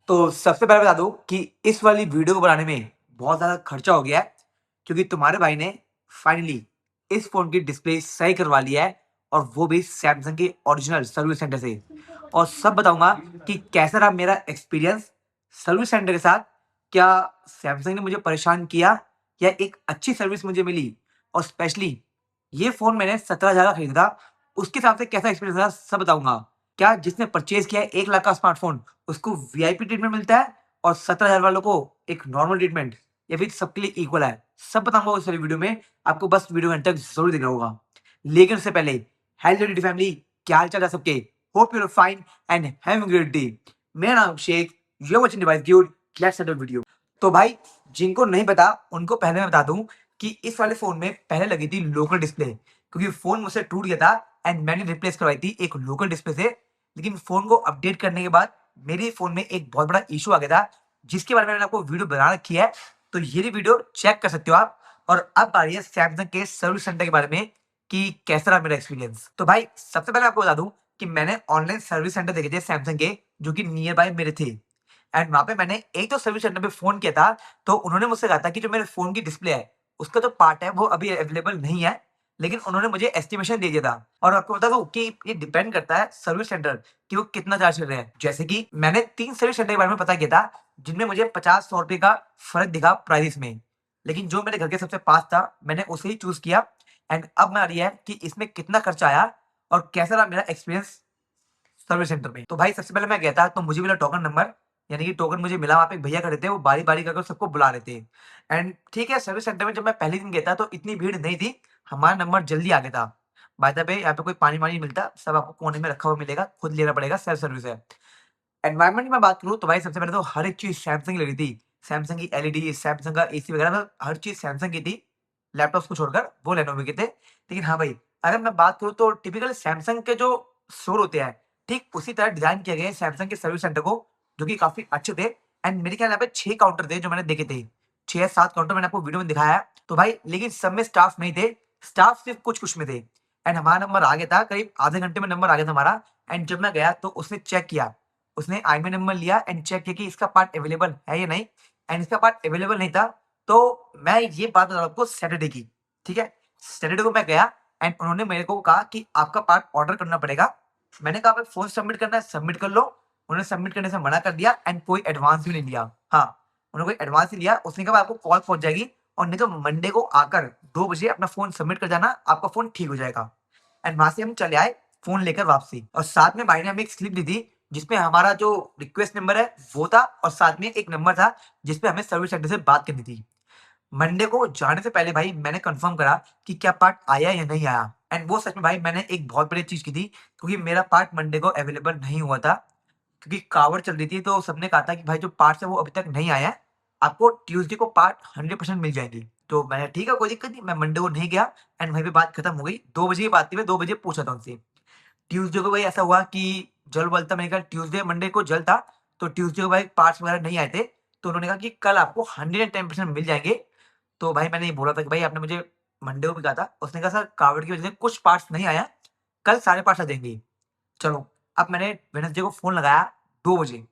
तो सबसे पहले बता दूँ कि इस वाली वीडियो को बनाने में बहुत ज़्यादा खर्चा हो गया है, क्योंकि तुम्हारे भाई ने फाइनली इस फ़ोन की डिस्प्ले सही करवा लिया है और वो भी सैमसंग के ओरिजिनल सर्विस सेंटर से। और सब बताऊँगा कि कैसा रहा मेरा एक्सपीरियंस सर्विस सेंटर के साथ, क्या सैमसंग ने मुझे परेशान किया या एक अच्छी सर्विस मुझे मिली, और स्पेशली ये फ़ोन मैंने 17,000 का खरीदा था, उसके हिसाब से कैसा एक्सपीरियंस रहा सब बताऊँगा। क्या जिसने परचेज़ किया है 1 लाख का स्मार्टफ़ोन उसको वीआईपी ट्रीटमेंट मिलता है और 17,000 वालों को एक नॉर्मल ट्रीटमेंट, या फिर सबके लिए इक्वल है? सब बताऊँगा इस वाली वीडियो में, आपको बस वीडियो अंत तक ज़रूर देखना होगा। लेकिन उससे पहले हेलो डिडी फैमिली, क्या हाल-चाल है सबके? Hope you are fine and having a great day. मेरा नाम Shaikh, you are watching Device Dude, let's start the video. तो भाई, जिनको नहीं पता उनको पहले मैं बता दूँ कि इस वाले फ़ोन में पहले लगी थी लोकल डिस्प्ले, क्योंकि फ़ोन मुझसे टूट गया था एंड मैंने रिप्लेस करवाई थी एक लोकल डिस्प्ले से। लेकिन फ़ोन को अपडेट करने के बाद मेरे फ़ोन में एक बहुत बड़ा इश्यू आ गया था, जिसके बारे में मैंने आपको वीडियो बना रखी है, तो ये भी वीडियो चेक कर सकते हो आप। और अब आ रही है सैमसंग के सर्विस सेंटर के बारे में कि कैसा रहा मेरा एक्सपीरियंस। तो भाई, सबसे पहले आपको बता दूँ कि मैंने ऑनलाइन सर्विस सेंटर देखे थे सैमसंग के, जो कि नियर बाय मेरे थे। एंड वहाँ पे मैंने एक तो सर्विस सेंटर पे फ़ोन किया था, तो उन्होंने मुझसे कहा था कि जो मेरे फ़ोन की डिस्प्ले है, उसका जो पार्ट है वो अभी अवेलेबल नहीं है, लेकिन उन्होंने मुझे एस्टिमेशन दे दिया था। और आपको बता दूँ कि ये डिपेंड करता है सर्विस सेंटर कि वो कितना चार्ज कर रहे हैं। जैसे कि मैंने 3 सर्विस सेंटर के बारे में पता किया था, जिनमें मुझे 50-100 रुपए का फ़र्क दिखा प्राइस में। लेकिन जो मेरे घर के सबसे पास था, मैंने उसे ही चूज़ किया। एंड अब मैं आ रही है कि इसमें कितना खर्चा आया और कैसा रहा मेरा एक्सपीरियंस सर्विस सेंटर में। तो भाई, सबसे पहले मैं गया था तो मुझे मिला टोकन नंबर, यानी कि टोकन मुझे मिला। वहाँ पे एक भैया खड़े थे, वो बारी-बारी करके सबको बुला रहे थे। एंड ठीक है, सर्विस सेंटर में जब मैं पहले दिन गया था तो इतनी भीड़ नहीं थी, हमारा नंबर जल्दी आ गया था। बाय द वे, यहाँ पे कोई पानी-वानी नहीं मिलता, सब आपको कोने में रखा हुआ मिलेगा, खुद लेना पड़ेगा, सेल्फ सर्विस है। एनवायरनमेंट की मैं बात करूँ तो भाई, सबसे पहले तो हर एक चीज़ सैमसंग की लगी थी। सैमसंग की एलईडी, सैमसंग का एसी वगैरह, मतलब हर चीज़ सैमसंग की थी। लैपटॉप्स को छोड़कर वो लेनोवो के थे। लेकिन हाँ भाई, अगर मैं बात करूँ तो टिपिकल सैमसंग के जो स्टोर होते हैं, ठीक उसी तरह डिज़ाइन किए गए हैं सैमसंग के सर्विस सेंटर को, जो कि काफ़ी अच्छे थे। एंड मेरे ख्याल यहाँ पे 6 काउंटर थे जो मैंने देखे थे। 6 या 7 काउंटर मैंने आपको वीडियो में दिखाया है। तो भाई, लेकिन सब में स्टाफ नहीं थे, स्टाफ सिर्फ़ कुछ-कुछ में थे। एंड हमारा नंबर आ गया था, करीब आधे घंटे में नंबर आ गया था हमारा। एंड जब मैं गया तो उसने चेक किया। उसने आईएमईआई नंबर लिया एंड चेक किया कि इसका पार्ट अवेलेबल है या नहीं। एंड इसका पार्ट अवेलेबल नहीं था। तो मैं ये बात बता रहा हूँ आपको सैटरडे की, ठीक है? सैटरडे को मैं गया एंड उन्होंने मेरे को कहा कि आपका पार्ट ऑर्डर करना पड़ेगा। मैंने कहा, अगर फ़ोन सबमिट करना है, सबमिट कर लो। उन्होंने सबमिट करने से मना कर दिया एंड कोई एडवांस भी नहीं लिया। हाँ, उन्होंने कोई एडवांस नहीं लिया। उसने कहा आपको कॉल पहुँच जाएगी और नहीं तो मंडे को आकर 2 बजे अपना फ़ोन सबमिट कर जाना, आपका फ़ोन ठीक हो जाएगा। एंड वहाँ से हम चले आए फ़ोन लेकर वापसी, और साथ में भाई ने हमें एक स्लिप दी थी, जिसमें हमारा जो रिक्वेस्ट नंबर है वो था, और साथ में एक नंबर था जिसपे हमें सर्विस सेंटर से बात करनी थी। मंडे को जाने से पहले भाई मैंने कंफर्म करा कि क्या पार्ट आया या नहीं आया। एंड वो सच में भाई मैंने एक बहुत बड़ी चीज़ की थी, क्योंकि मेरा पार्ट मंडे को अवेलेबल नहीं हुआ था, क्योंकि कावड़ चल रही थी, तो सबने कहा था कि भाई जो पार्ट्स है वो अभी तक नहीं आया है, आपको ट्यूसडे को पार्ट 100% मिल जाएँगे। तो मैंने ठीक है, कोई दिक्कत नहीं, मैं मंडे को नहीं गया एंड वहीं पे बात खत्म हो गई। 2 बजे की बात थी, मैं 2 बजे पूछा था उनसे। ट्यूसडे को भाई ऐसा हुआ कि जल-वल था, मेरे ख्याल ट्यूसडे मंडे को जल था, तो ट्यूसडे को भाई पार्ट्स वगैरह नहीं आए थे, तो उन्होंने कहा कि कल आपको 110% मिल जाएँगे। तो भाई मैंने ये बोला था कि भाई आपने मुझे मंडे को भी कहा था, उसने कहा सर कावड़ की वजह से कुछ पार्ट्स नहीं आया, कल सारे पार्ट्स आ जाएँगे। चलो, अब मैंने वेडनेसडे को फ़ोन लगाया 2 बजे,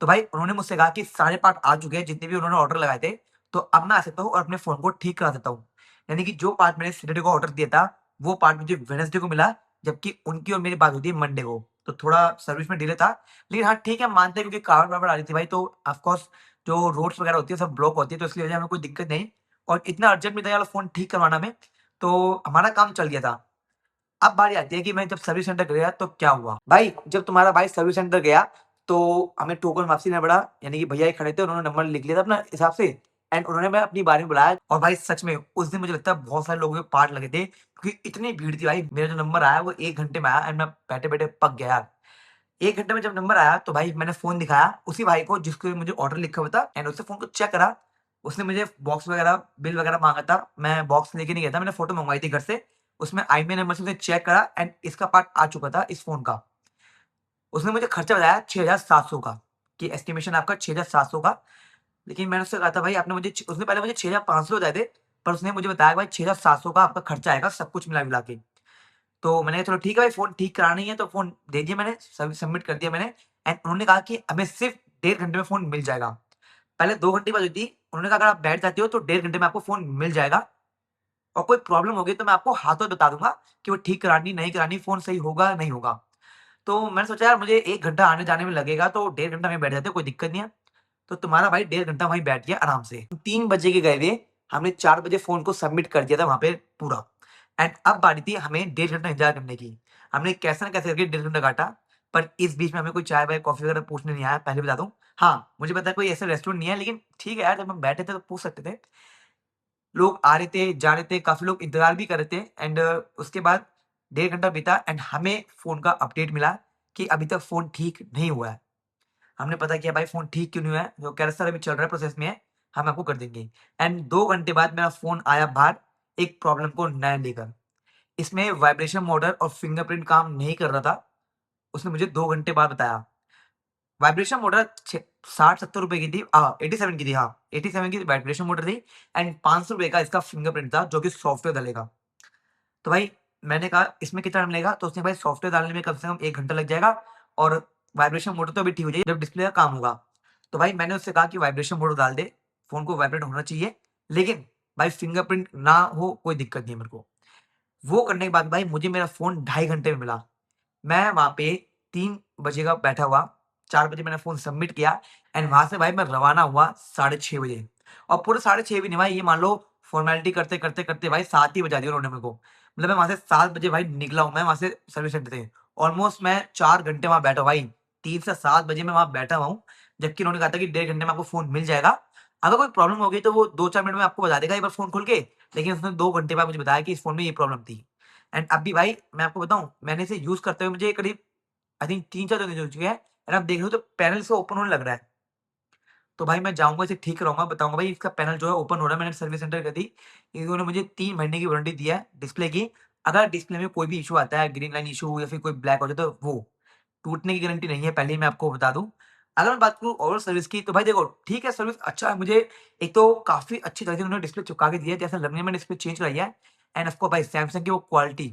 तो भाई उन्होंने मुझसे कहा कि सारे पार्ट आ चुके हैं, जितने भी उन्होंने ऑर्डर लगाए थे, तो अब मैं आ सकता हूँ और अपने फ़ोन को ठीक करा सकता हूँ। यानी कि जो पार्ट मैंने सैटरडे को ऑर्डर दिया था, वो पार्ट मुझे वेडनेसडे को मिला, जबकि उनकी और मेरी बात हुई थी मंडे को। तो थोड़ा सर्विस में डिले था, लेकिन हाँ ठीक है, मानते हैं, क्योंकि कावड़-वावड़ आ रही थी भाई, तो ऑफ कोर्स जो रोड्स वगैरह होती है सब ब्लॉक होती है, तो इसकी वजह से हमें कोई दिक्कत नहीं, और इतना अर्जेंट भी था ये वाला फ़ोन ठीक करवाना में, तो हमारा काम चल गया था। अब बारी आती है कि मैं जब सर्विस सेंटर गया तो क्या हुआ? भाई, जब तुम्हारा भाई सर्विस सेंटर गया, तो हमें टोकन वापसी लेना पड़ा, यानी कि भैया ही खड़े थे, उन्होंने नंबर लिख लिया था अपना हिसाब से, एंड उन्होंने मैं अपनी बारी में बुलाया। और भाई सच में उस दिन मुझे लगता है बहुत सारे लोगों के पार्ट लगे थे, क्योंकि इतनी भीड़ थी भाई। मेरा जो नंबर आया वो 1 घंटे में आया एंड मैं बैठे-बैठे पक गया यार। 1 घंटे में जब नंबर आया तो भाई मैंने फ़ोन दिखाया उसी भाई को जिसके मुझे ऑर्डर लिखा हुआ था, एंड उससे फ़ोन को चेक करा। उसने मुझे बॉक्स वगैरह, बिल वगैरह माँगा था। मैं बॉक्स लेके नहीं गया था, मैंने फ़ोटो मँगवाई थी घर से। उसमें आईएमईआई नंबर से उसने चेक करा एंड इसका पार्ट आ चुका था इस फ़ोन का। उसने मुझे खर्चा बताया 6,700 का, कि एस्टिमेशन आपका 6,700 का। लेकिन मैंने उससे कहा था भाई आपने मुझे उसने पहले मुझे 6,500 बताए थे, पर उसने मुझे बताया भाई 6,700 का आपका खर्चा आएगा सब कुछ मिला-विला के। तो मैंने कहा चलो ठीक है भाई, फ़ोन ठीक कराना ही है, तो फ़ोन दे दिया मैंने, सब सबमिट कर दिया मैंने। एंड उन्होंने कहा कि हमें सिर्फ़ डेढ़ घंटे में फ़ोन मिल जाएगा। पहले 2 घंटे की बात हुई थी, उन्होंने कहा अगर आप बैठ जाते हो तो डेढ़ घंटे में आपको फ़ोन मिल जाएगा और कोई प्रॉब्लम होगी तो मैं आपको हाथों बता दूँगा कि वो ठीक करानी, नहीं करानी, फ़ोन सही होगा, नहीं होगा। तो मैंने सोचा यार मुझे 1 घंटा आने-जाने में लगेगा तो डेढ़ घंटा वहीं बैठ जाते हैं, कोई दिक्कत नहीं है। तो तुम्हारा भाई डेढ़ घंटा वहीं बैठ गया आराम से। 3 बजे के गए थे, हमने 4 बजे फ़ोन को सबमिट कर दिया था वहाँ पे पूरा। एंड अब बारी थी हमें डेढ़ घंटा इंतज़ार करने की। हमने कैसे न कैसे करके डेढ़ घंटा काटा, पर इस बीच में हमें कोई चाय-वाय, कॉफ़ी वगैरह पूछने नहीं आया, पहले बता दूँ। हाँ, मुझे पता है कोई ऐसा रेस्टोरेंट नहीं है, लेकिन ठीक है यार, जब हम बैठे थे तो पूछ सकते थे। लोग आ रहे थे, जा रहे थे, काफ़ी लोग इंतज़ार भी कर रहे थे एंड उसके बाद डेढ़ घंटा बीता एंड हमें फ़ोन का अपडेट मिला कि अभी तक फ़ोन ठीक नहीं हुआ है। हमने पता किया भाई फ़ोन ठीक क्यों नहीं हुआ है? वो कह रहे सर अभी चल रहा है, प्रोसेस में है, हम आपको कर देंगे। एंड 2 घंटे बाद मेरा फ़ोन आया बाहर एक प्रॉब्लम को नया लेकर। इसमें वाइब्रेशन मोडर और फिंगरप्रिंट काम नहीं कर रहा था। उसने मुझे 2 घंटे बाद बताया। वाइब्रेशन मोटर छ 60-70 रुपए की थी 87 की थी हाँ, 87 की वाइब्रेशन मोटर थी एंड ₹500 का इसका फिंगरप्रिंट था जो कि सॉफ्टवेयर डलेगा। तो भाई मैंने कहा इसमें कितना टाइम लगेगा? तो उसने भाई सॉफ्टवेयर डालने में कम से कम 1 घंटा लग जाएगा और वाइब्रेशन मोटर तो अभी ठीक हो जाएगी जब डिस्प्ले का काम होगा। तो भाई मैंने उससे कहा कि वाइब्रेशन मोटर डाल दे, फ़ोन को वाइब्रेट होना चाहिए, लेकिन भाई फिंगरप्रिंट ना हो कोई दिक्कत नहीं है मेरे को। वो करने के बाद भाई मुझे मेरा फ़ोन ढाई घंटे में मिला। मैं वहाँ पे 3 बजे का बैठा हुआ, 4 बजे मैंने फ़ोन सबमिट किया एंड वहाँ से भाई मैं रवाना हुआ साढ़े 6 बजे और पूरे साढ़े 6 भी नहीं भाई, ये मान लो फ़ॉर्मेलिटी करते-करते भाई 7 ही बजा दिया उन्होंने मेरे को। मतलब मैं वहाँ से 7 बजे भाई निकला हूँ मैं वहाँ से सर्विस सेंटर से। ऑलमोस्ट मैं 4 घंटे वहाँ बैठा हूँ भाई, 3 से 7 बजे मैं वहाँ बैठा हुआ हूँ, जबकि उन्होंने कहा था कि डेढ़ घंटे में आपको फ़ोन मिल जाएगा। अगर कोई प्रॉब्लम हो गई तो वो 2-4 मिनट में आपको बता देगा एक बार फ़ोन खोल के, लेकिन उसने 2 घंटे बाद मुझे बताया कि इस फ़ोन में ये प्रॉब्लम थी। एंड अब भी भाई मैं आपको बताऊँ, मैंने इसे यूज़ करते हुए मुझे करीब आई थिंक 3-4 दिन हो चुके हैं एंड आप देख रहे हो तो पैनल से ओपन होने लग रहा है। तो भाई मैं जाऊँगा इसे ठीक कराऊँगा, बताऊँगा भाई इसका पैनल जो है ओपन हो रहा है, मैंने सर्विस सेंटर कर दी। इन्होंने मुझे 3 महीने की वारंटी दी है डिस्प्ले की। अगर डिस्प्ले में कोई भी इश्यू आता है, ग्रीन लाइन इश्यू या फिर कोई ब्लैक हो जाए तो वो टूटने की गारंटी नहीं है, पहले ही मैं आपको बता दूँ। अगर मैं बात करूँ ओवरऑल सर्विस की तो भाई देखो ठीक है, सर्विस अच्छा है, मुझे एक तो काफ़ी अच्छी तरह से उन्होंने डिस्प्ले चिपका के दी है, जैसा लगने में डिस्प्ले चेंज कराई है एंड ऑफ कोर्स भाई सैमसंग की वो क्वालिटी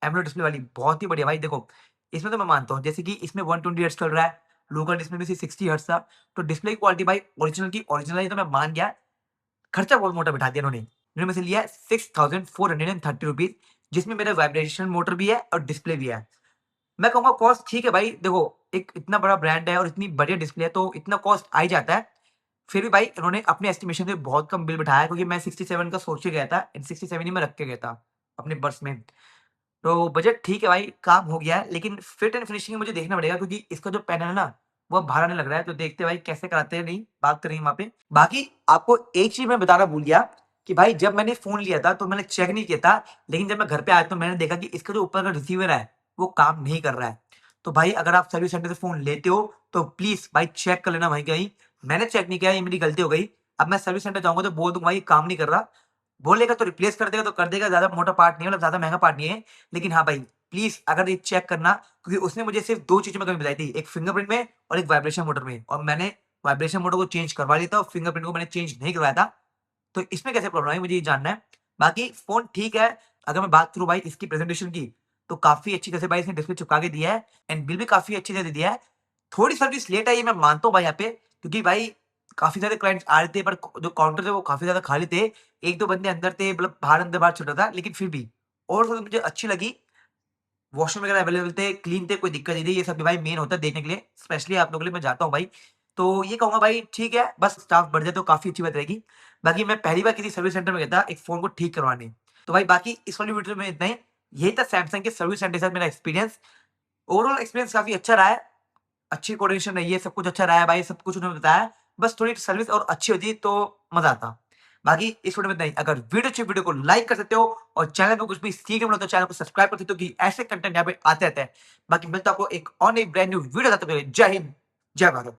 एमोलेड डिस्प्ले वाली बहुत ही बढ़िया भाई देखो, इसमें तो मैं मानता हूँ जैसे कि इसमें 120 हर्ट्ज चल रहा है, लोकल डिस्प्ले में सिर्फ 60 हर्ट्ज था, तो डिस्प्ले की क्वालिटी भाई ओरिजिनल की ओरिजिनल है, ये तो मैं मान गया। खर्चा बहुत मोटा बिठा दिया इन्होंने। इन्होंने मुझसे लिया है 6430 रुपीज़ जिसमें मेरा वाइब्रेशन मोटर भी है और डिस्प्ले भी है। मैं कहूँगा कॉस्ट ठीक है भाई, देखो एक इतना बड़ा ब्रांड है और इतनी बढ़िया डिस्प्ले है तो इतना कॉस्ट आ ही जाता है। फिर भी भाई इन्होंने अपने एस्टिमेशन से बहुत कम बिल बिठाया है क्योंकि मैं 67 का सोच के गया था एंड 67 ही मैं रख के गया था अपने पर्स में। तो बजट ठीक है भाई, काम हो गया है, लेकिन फिट एंड फिनिशिंग मुझे देखना पड़ेगा क्योंकि इसका जो पैनल है ना, वो अब बाहर आने लग रहा है, तो देखते हैं भाई कैसे कराते हैं नहीं, बात करेंगे वहाँ पे। बाकी आपको एक चीज़ मैं बताना भूल गया कि भाई जब मैंने फ़ोन लिया था, तो मैंने चेक नहीं किया था, लेकिन जब मैं घर पे आया तो मैंने देखा कि इसका जो ऊपर का रिसीवर है, वो काम नहीं कर रहा है। तो भाई अगर आप सर्विस सेंटर से फ़ोन लेते हो, तो प्लीज़ भाई चेक कर लेना वहीं कहीं। मैंने चेक नहीं किया, ये मेरी गलती हो गई। अब मैं सर्विस सेंटर जाऊँगा तो बोल दूँगा, ये काम नहीं कर रहा। बोलेगा तो रिप्लेस कर देगा तो कर देगा, ज़्यादा मोटा पार्ट नहीं है, मतलब ज़्यादा महँगा पार्ट नहीं है। लेकिन हाँ भाई, प्लीज़ अगर ये चेक करना क्योंकि उसने मुझे सिर्फ़ 2 चीज़ों में कमी बताई थी, एक फिंगरप्रिंट में और एक वाइब्रेशन मोटर में और मैंने वाइब्रेशन मोटर को चेंज करवा लिया था और फिंगरप्रिंट को मैंने चेंज नहीं करवाया था। तो इसमें कैसे प्रॉब्लम आई मुझे ये जानना है। बाकी फ़ोन ठीक है, अगर मैं बात करूँ भाई इसकी प्रेज़ेंटेशन की, तो काफ़ी अच्छी तरह से भाई इसने डिस्प्ले चिपका के दिया है एंड बिल भी काफ़ी अच्छी तरह से दिया है। थोड़ी सर्विस लेट आई है मैं मानता हूँ भाई यहाँ पे क्योंकि भाई काफ़ी सारे क्लाइंट्स आ रहे थे पर जो काउंटर थे वो काफ़ी ज़्यादा खाली थे। 1-2 बंदे अंदर थे मतलब बाहर अंदर-बाहर चल रहा था लेकिन फिर भी और सर्विस मुझे अच्छी लगी। वॉशरूम वगैरह अवेलेबल थे, क्लीन थे, कोई दिक्कत नहीं थी। ये सब भी भाई मेन होता है देखने के लिए, स्पेशली आप लोगों के लिए मैं जाता हूँ भाई। तो ये कहूँगा भाई ठीक है, बस स्टाफ बढ़ जाए तो काफ़ी अच्छी बात रहेगी। बाकी मैं पहली बार किसी सर्विस सेंटर में गया था एक फ़ोन को ठीक करवाने। तो भाई बाकी इस वाली वीडियो में इतना ही। यही था सैमसंग के सर्विस सेंटर के साथ मेरा एक्सपीरियंस। ओवरऑल एक्सपीरियंस काफ़ी अच्छा रहा है। अच्छी कोऑर्डिनेशन रही है, सब कुछ अच्छा रहा है भाई, सब कुछ उन्होंने बताया। बस थोड़ी सर्विस और अच्छी होती तो मज़ा आता। बाकी इस वीडियो में इतना ही। अगर वीडियो अच्छी वीडियो को लाइक कर सकते हो और चैनल में कुछ भी सीखने को मिला तो चैनल को सब्सक्राइब कर सकते हो कि ऐसे कंटेंट यहाँ पे आते रहते हैं। बाकी मिलता हूँ आपको एक और नई ब्रांड न्यू वीडियो तब तक के लिए जय हिंद, जय भारत।